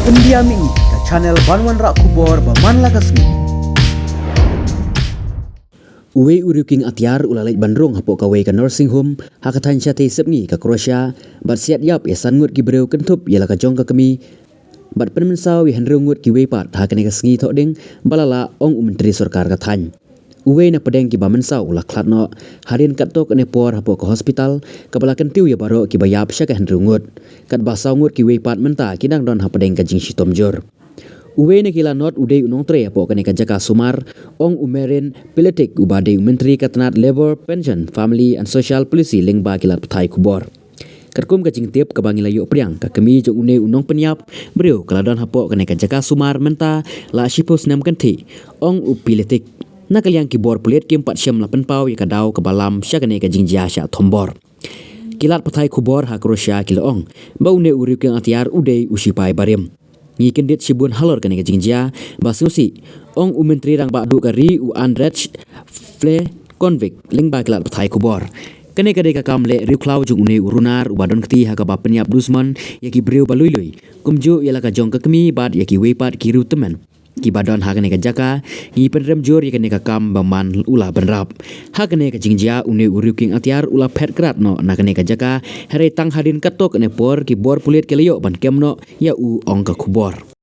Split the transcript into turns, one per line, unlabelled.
Pendiami ke channel Banwan Rak Kubor Baman Lagasmi.
Uwe riewkiengatiar ulalait bandrong hapoh kawai ke nursing home hakatan syate sepngi ke Croatia bat siat yap yasan ngut ki bereu kentup ialah ke jong ke kmie bat penmensau wi hendrung ngut ki wei pat hakane ke sengi tok ding balala ong menteri sarkar ka than uwe na pedeng ki ba mensau ulah klatno harin kat tok ne por hapoh ke hospital ka balakan tiu ya baro ki bayap sya ke hendrung ngut kat basau ngut ki wei pat menta kinang don hapedeng ka jing sitom jor. Uwe ne kila not udai unong tre hapoh kane ka jaka sumar ong umerin politik ubadai menteri katanat labor pension family and social policy lingba kilat petai kubor katkum ka jingtip ka bangila yo priang ka kmie jong une unong penyap breu kaladon hapoh kane ka jaka sumar menta la shipos nam kanthi ong politik nakaliang kibor pulit kim pat syam la penpau ya kadau ka balam sya kane ka jingjia sya thombor kilat petai kubor ha Croatia kila ong ba une riewkiengatiar udai usipai barim ngi kendit sibun halor kane ka jingjia basusi ong menteri rang ba du ka ri u andrech fle convict lingba kilat petai kubor kane ka ka kamle riu klau jung une urunar ubadon kti ha ka ba penyap dusman yaki breu baluilui kumju yala ka jong ka kmie bad yaki weipat kiru temen ki badon ha kane ka jaka ngi penrem jor yakane ka kam baman ula benrap ha kane ka jingjia une riewkiengatiar ula phet krat no na kane ka jaka here tang hadin katok ne por ki bor pulit kelayo ban kemno ya u ong ka kubor.